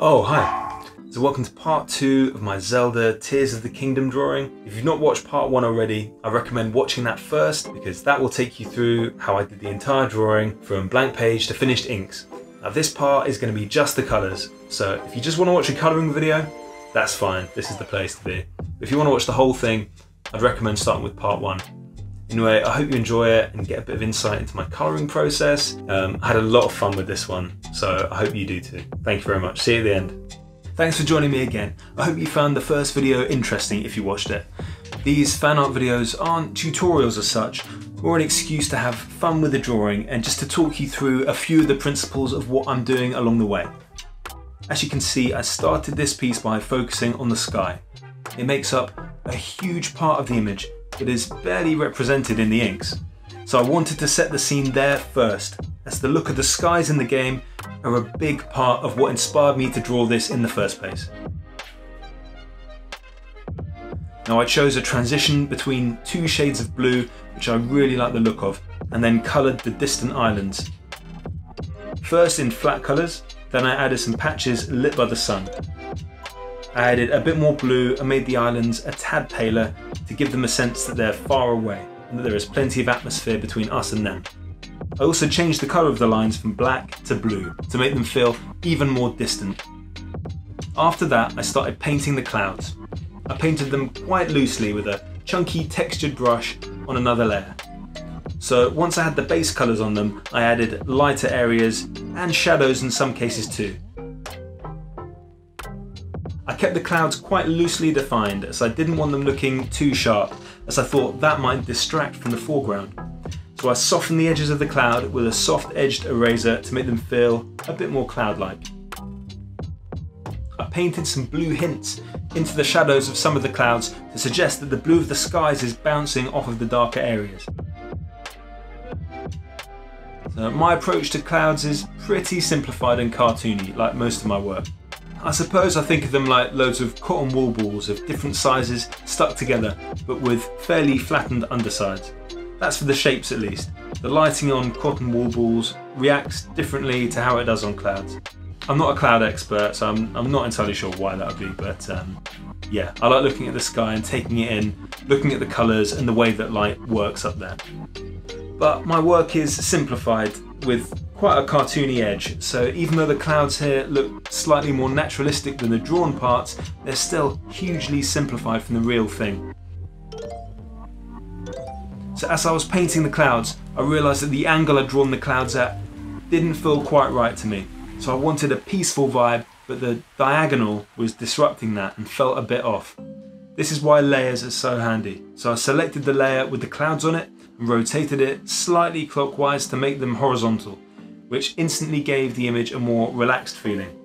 Oh, hi. So welcome to part 2 of my Zelda Tears of the Kingdom drawing. If you've not watched part 1 already, I recommend watching that first because that will take you through how I did the entire drawing from blank page to finished inks. Now this part is going to be just the colours, so if you just want to watch a colouring video, that's fine, this is the place to be. If you want to watch the whole thing, I'd recommend starting with part 1. Anyway, I hope you enjoy it and get a bit of insight into my colouring process. I had a lot of fun with this one, so I hope you do too. Thank you very much. See you at the end. Thanks for joining me again. I hope you found the first video interesting if you watched it. These fan art videos aren't tutorials as such, or an excuse to have fun with the drawing and just to talk you through a few of the principles of what I'm doing along the way. As you can see, I started this piece by focusing on the sky. It makes up a huge part of the image, but is barely represented in the inks. So I wanted to set the scene there first, as the look of the skies in the game are a big part of what inspired me to draw this in the first place. Now I chose a transition between two shades of blue, which I really like the look of, and then coloured the distant islands. First in flat colours, then I added some patches lit by the sun. I added a bit more blue and made the islands a tad paler to give them a sense that they're far away and that there is plenty of atmosphere between us and them. I also changed the colour of the lines from black to blue to make them feel even more distant. After that, I started painting the clouds. I painted them quite loosely with a chunky textured brush on another layer. So once I had the base colours on them, I added lighter areas and shadows in some cases too. I kept the clouds quite loosely defined as I didn't want them looking too sharp, as I thought that might distract from the foreground. So I softened the edges of the cloud with a soft edged eraser to make them feel a bit more cloud-like. I painted some blue hints into the shadows of some of the clouds to suggest that the blue of the skies is bouncing off of the darker areas. So my approach to clouds is pretty simplified and cartoony, like most of my work. I suppose I think of them like loads of cotton wool balls of different sizes stuck together, but with fairly flattened undersides. That's for the shapes at least. The lighting on cotton wool balls reacts differently to how it does on clouds. I'm not a cloud expert, so I'm not entirely sure why that would be, but yeah, I like looking at the sky and taking it in, looking at the colours and the way that light works up there. But my work is simplified with quite a cartoony edge, so even though the clouds here look slightly more naturalistic than the drawn parts, they're still hugely simplified from the real thing. So as I was painting the clouds, I realised that the angle I'd drawn the clouds at didn't feel quite right to me. So I wanted a peaceful vibe, but the diagonal was disrupting that and felt a bit off. This is why layers are so handy. So I selected the layer with the clouds on it and rotated it slightly clockwise to make them horizontal, which instantly gave the image a more relaxed feeling.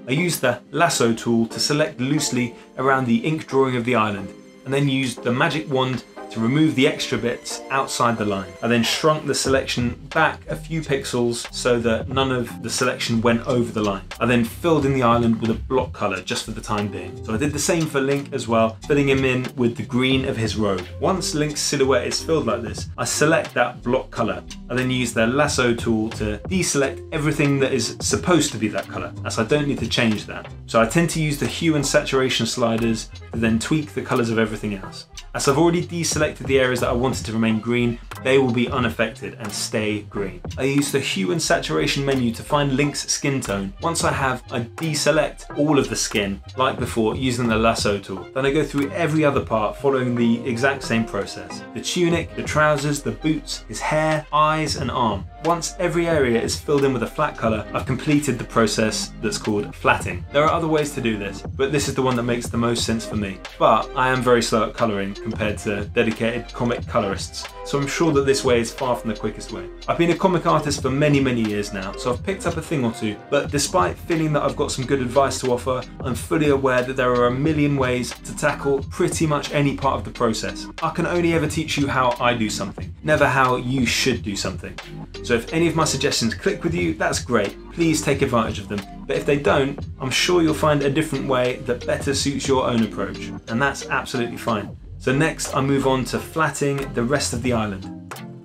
I used the lasso tool to select loosely around the ink drawing of the island, and then used the magic wand to remove the extra bits outside the line. I then shrunk the selection back a few pixels so that none of the selection went over the line. I then filled in the island with a block colour just for the time being. So I did the same for Link as well, filling him in with the green of his robe. Once Link's silhouette is filled like this, I select that block colour. I then use the lasso tool to deselect everything that is supposed to be that colour, as I don't need to change that. So I tend to use the hue and saturation sliders to then tweak the colours of everything else. As I've already deselected the areas that I wanted to remain green, they will be unaffected and stay green. I use the hue and saturation menu to find Link's skin tone. Once I have, I deselect all of the skin, like before, using the lasso tool. Then I go through every other part following the exact same process. The tunic, the trousers, the boots, his hair, eyes and arm. Once every area is filled in with a flat colour, I've completed the process that's called flatting. There are other ways to do this, but this is the one that makes the most sense for me. But I am very slow at colouring compared to dedicated comic colourists, so I'm sure that this way is far from the quickest way. I've been a comic artist for many years now, so I've picked up a thing or two, but despite feeling that I've got some good advice to offer, I'm fully aware that there are a million ways to tackle pretty much any part of the process. I can only ever teach you how I do something, never how you should do something. So if any of my suggestions click with you, that's great. Please take advantage of them. But if they don't, I'm sure you'll find a different way that better suits your own approach, and that's absolutely fine. So next I move on to flatting the rest of the island.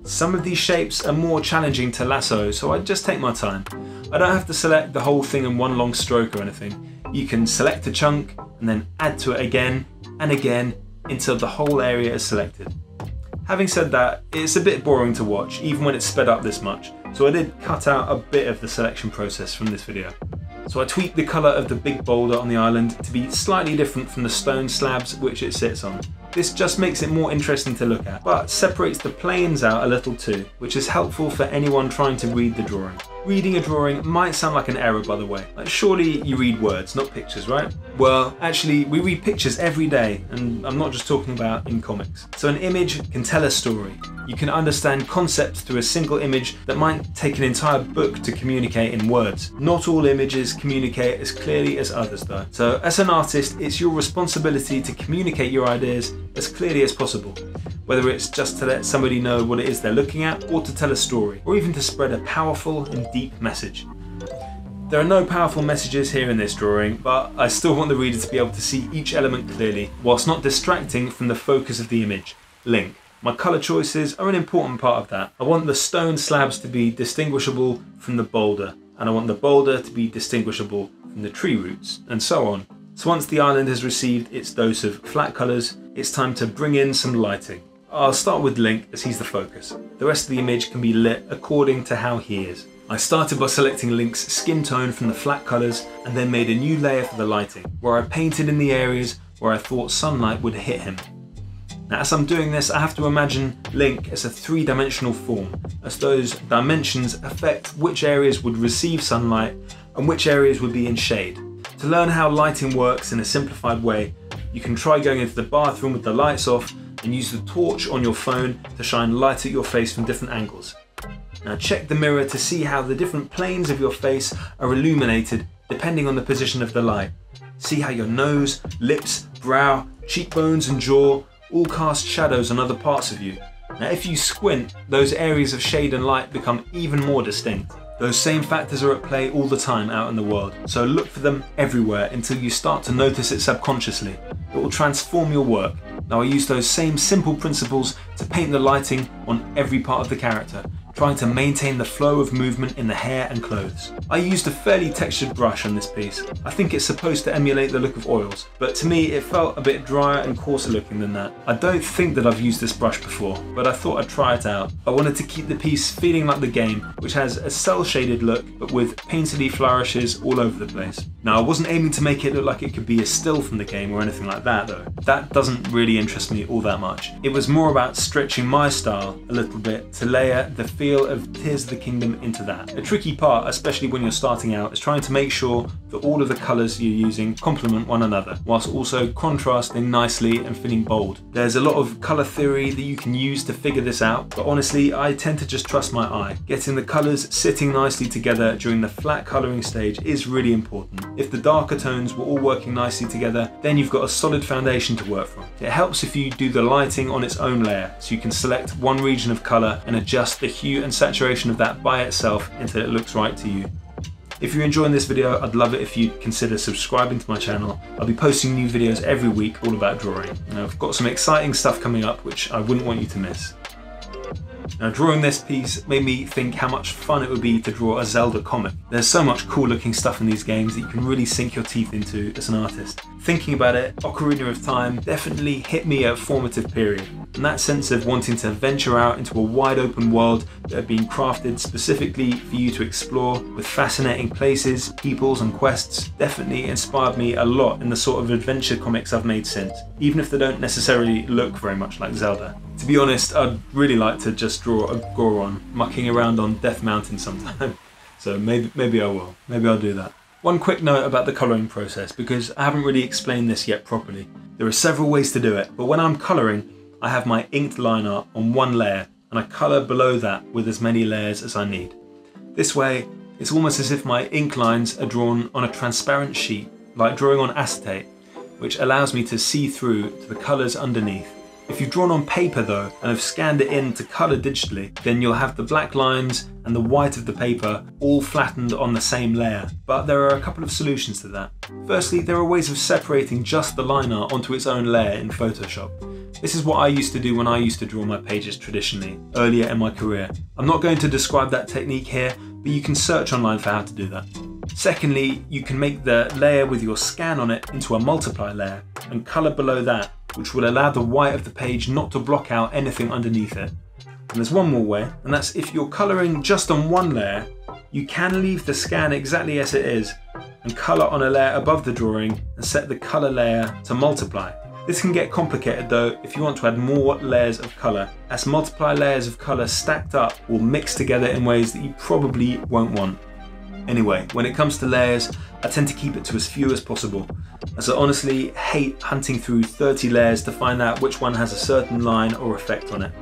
Some of these shapes are more challenging to lasso, so I just take my time. I don't have to select the whole thing in one long stroke or anything. You can select a chunk and then add to it again and again until the whole area is selected. Having said that, it's a bit boring to watch, even when it's sped up this much, so I did cut out a bit of the selection process from this video. So I tweaked the colour of the big boulder on the island to be slightly different from the stone slabs which it sits on. This just makes it more interesting to look at, but separates the planes out a little too, which is helpful for anyone trying to read the drawing. Reading a drawing might sound like an error, by the way. Like, surely you read words, not pictures, right? Well, actually, we read pictures every day, and I'm not just talking about in comics. So an image can tell a story. You can understand concepts through a single image that might take an entire book to communicate in words. Not all images communicate as clearly as others though. So as an artist, it's your responsibility to communicate your ideas as clearly as possible. Whether it's just to let somebody know what it is they're looking at, or to tell a story, or even to spread a powerful and deep message. There are no powerful messages here in this drawing, but I still want the reader to be able to see each element clearly, whilst not distracting from the focus of the image, Link. My colour choices are an important part of that. I want the stone slabs to be distinguishable from the boulder, and I want the boulder to be distinguishable from the tree roots, and so on. So once the island has received its dose of flat colours, it's time to bring in some lighting. I'll start with Link as he's the focus. The rest of the image can be lit according to how he is. I started by selecting Link's skin tone from the flat colours and then made a new layer for the lighting, where I painted in the areas where I thought sunlight would hit him. Now as I'm doing this, I have to imagine Link as a three-dimensional form, as those dimensions affect which areas would receive sunlight and which areas would be in shade. To learn how lighting works in a simplified way, you can try going into the bathroom with the lights off and use the torch on your phone to shine light at your face from different angles. Now check the mirror to see how the different planes of your face are illuminated depending on the position of the light. See how your nose, lips, brow, cheekbones and jaw all cast shadows on other parts of you. Now if you squint, those areas of shade and light become even more distinct. Those same factors are at play all the time out in the world, so look for them everywhere until you start to notice it subconsciously. It will transform your work. Now I use those same simple principles to paint the lighting on every part of the character, trying to maintain the flow of movement in the hair and clothes. I used a fairly textured brush on this piece. I think it's supposed to emulate the look of oils, but to me it felt a bit drier and coarser looking than that. I don't think that I've used this brush before, but I thought I'd try it out. I wanted to keep the piece feeling like the game, which has a cel shaded look, but with painterly flourishes all over the place. Now I wasn't aiming to make it look like it could be a still from the game or anything like that though. That doesn't really interest me all that much. It was more about stretching my style a little bit to layer the feel of Tears of the Kingdom into that. A tricky part, especially when you're starting out, is trying to make sure that all of the colours you're using complement one another, whilst also contrasting nicely and feeling bold. There's a lot of colour theory that you can use to figure this out, but honestly I tend to just trust my eye. Getting the colours sitting nicely together during the flat colouring stage is really important. If the darker tones were all working nicely together, then you've got a solid foundation to work from. It helps if you do the lighting on its own layer, so you can select one region of colour and adjust the hue and saturation of that by itself until it looks right to you. If you're enjoying this video, I'd love it if you'd consider subscribing to my channel. I'll be posting new videos every week all about drawing. And I've got some exciting stuff coming up which I wouldn't want you to miss. Now drawing this piece made me think how much fun it would be to draw a Zelda comic. There's so much cool looking stuff in these games that you can really sink your teeth into as an artist. Thinking about it, Ocarina of Time definitely hit me at a formative period. And that sense of wanting to venture out into a wide open world that had been crafted specifically for you to explore with fascinating places, peoples and quests definitely inspired me a lot in the sort of adventure comics I've made since, even if they don't necessarily look very much like Zelda. To be honest, I'd really like to just draw a Goron mucking around on Death Mountain sometime. So maybe I will. Maybe I'll do that. One quick note about the colouring process, because I haven't really explained this yet properly. There are several ways to do it, but when I'm colouring, I have my inked line art on one layer and I colour below that with as many layers as I need. This way, it's almost as if my ink lines are drawn on a transparent sheet, like drawing on acetate, which allows me to see through to the colours underneath. If you've drawn on paper though, and have scanned it in to colour digitally, then you'll have the black lines and the white of the paper all flattened on the same layer. But there are a couple of solutions to that. Firstly, there are ways of separating just the line art onto its own layer in Photoshop. This is what I used to do when I used to draw my pages traditionally, earlier in my career. I'm not going to describe that technique here, but you can search online for how to do that. Secondly, you can make the layer with your scan on it into a multiply layer and colour below that, which will allow the white of the page not to block out anything underneath it. And there's one more way, and that's if you're colouring just on one layer, you can leave the scan exactly as it is and colour on a layer above the drawing and set the colour layer to multiply. This can get complicated though if you want to add more layers of colour, as multiply layers of colour stacked up will mix together in ways that you probably won't want. Anyway, when it comes to layers, I tend to keep it to as few as possible, as I honestly hate hunting through 30 layers to find out which one has a certain line or effect on it.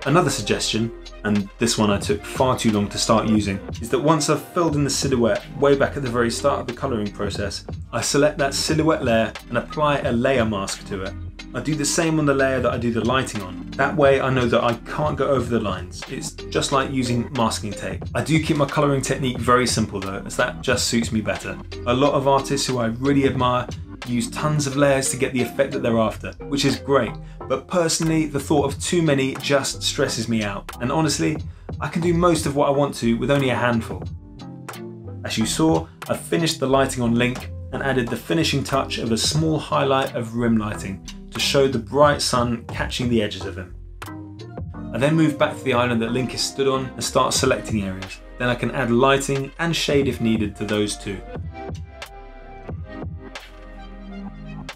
Another suggestion, and this one I took far too long to start using, is that once I've filled in the silhouette way back at the very start of the colouring process, I select that silhouette layer and apply a layer mask to it. I do the same on the layer that I do the lighting on. That way I know that I can't go over the lines. It's just like using masking tape. I do keep my colouring technique very simple though, as that just suits me better. A lot of artists who I really admire use tons of layers to get the effect that they're after, which is great, but personally the thought of too many just stresses me out, and honestly I can do most of what I want to with only a handful. As you saw, I've finished the lighting on Link and added the finishing touch of a small highlight of rim lighting to show the bright sun catching the edges of him. I then move back to the island that Link is stood on and start selecting areas. Then I can add lighting and shade if needed to those too.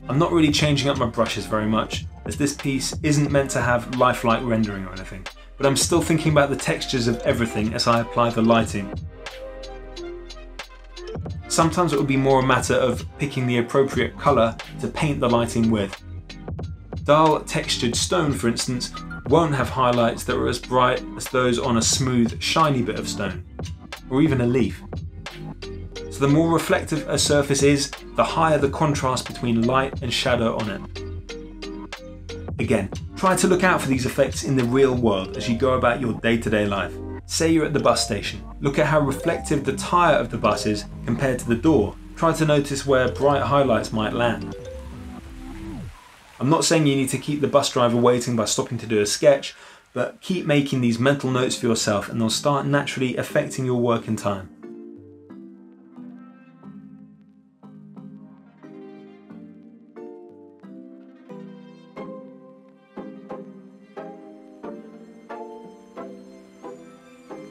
I'm not really changing up my brushes very much, as this piece isn't meant to have lifelike rendering or anything, but I'm still thinking about the textures of everything as I apply the lighting. Sometimes it will be more a matter of picking the appropriate colour to paint the lighting with. Dull textured stone, for instance, won't have highlights that are as bright as those on a smooth, shiny bit of stone, or even a leaf. So the more reflective a surface is, the higher the contrast between light and shadow on it. Again, try to look out for these effects in the real world as you go about your day-to-day life. Say you're at the bus station. Look at how reflective the tyre of the bus is compared to the door. Try to notice where bright highlights might land. I'm not saying you need to keep the bus driver waiting by stopping to do a sketch, but keep making these mental notes for yourself and they'll start naturally affecting your work in time.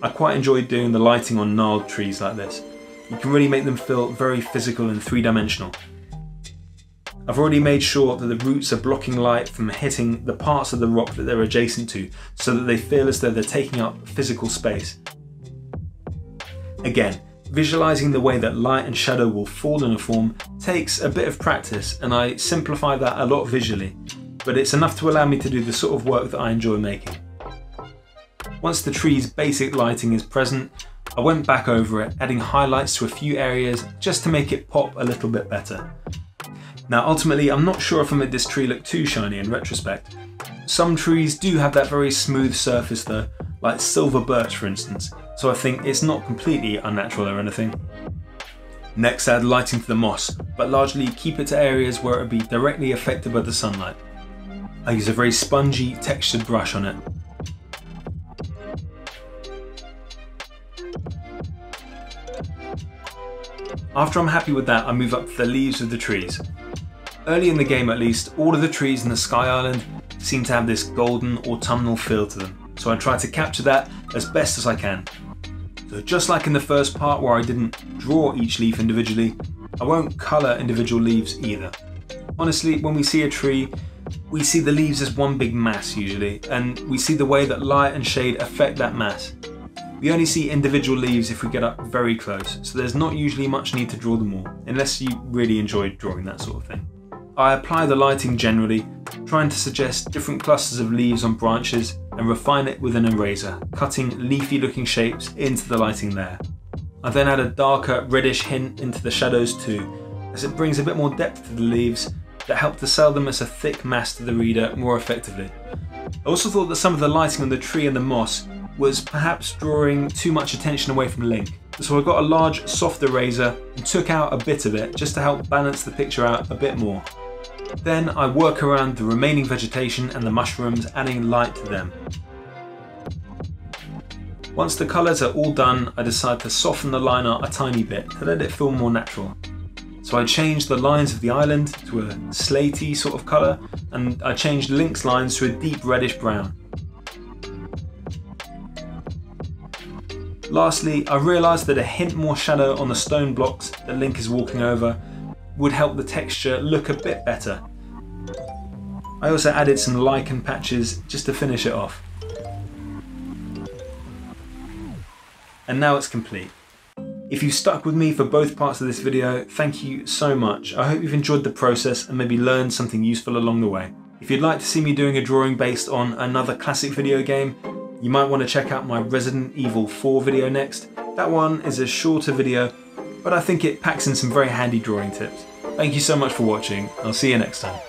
I quite enjoy doing the lighting on gnarled trees like this. You can really make them feel very physical and three-dimensional. I've already made sure that the roots are blocking light from hitting the parts of the rock that they're adjacent to, so that they feel as though they're taking up physical space. Again, visualizing the way that light and shadow will fall in a form takes a bit of practice, and I simplify that a lot visually, but it's enough to allow me to do the sort of work that I enjoy making. Once the tree's basic lighting is present, I went back over it, adding highlights to a few areas just to make it pop a little bit better. Now ultimately, I'm not sure if I made this tree look too shiny in retrospect. Some trees do have that very smooth surface though, like silver birch for instance, so I think it's not completely unnatural or anything. Next, add lighting to the moss, but largely keep it to areas where it would be directly affected by the sunlight. I use a very spongy, textured brush on it. After I'm happy with that, I move up to the leaves of the trees. Early in the game at least, all of the trees in the Sky Island seem to have this golden autumnal feel to them, so I try to capture that as best as I can. So just like in the first part where I didn't draw each leaf individually, I won't colour individual leaves either. Honestly, when we see a tree, we see the leaves as one big mass usually, and we see the way that light and shade affect that mass. We only see individual leaves if we get up very close, so there's not usually much need to draw them all, unless you really enjoy drawing that sort of thing. I apply the lighting generally, trying to suggest different clusters of leaves on branches and refine it with an eraser, cutting leafy looking shapes into the lighting layer. I then add a darker reddish hint into the shadows too, as it brings a bit more depth to the leaves that help to sell them as a thick mass to the reader more effectively. I also thought that some of the lighting on the tree and the moss was perhaps drawing too much attention away from Link, so I got a large soft eraser and took out a bit of it just to help balance the picture out a bit more. Then I work around the remaining vegetation and the mushrooms, adding light to them. Once the colours are all done, I decide to soften the line art a tiny bit to let it feel more natural. So I changed the lines of the island to a slaty sort of colour, and I changed Link's lines to a deep reddish brown. Lastly, I realised that a hint more shadow on the stone blocks that Link is walking over would help the texture look a bit better. I also added some lichen patches just to finish it off. And now it's complete. If you stuck with me for both parts of this video, thank you so much. I hope you've enjoyed the process and maybe learned something useful along the way. If you'd like to see me doing a drawing based on another classic video game, you might want to check out my Resident Evil 4 video next. That one is a shorter video, but I think it packs in some very handy drawing tips. Thank you so much for watching. I'll see you next time.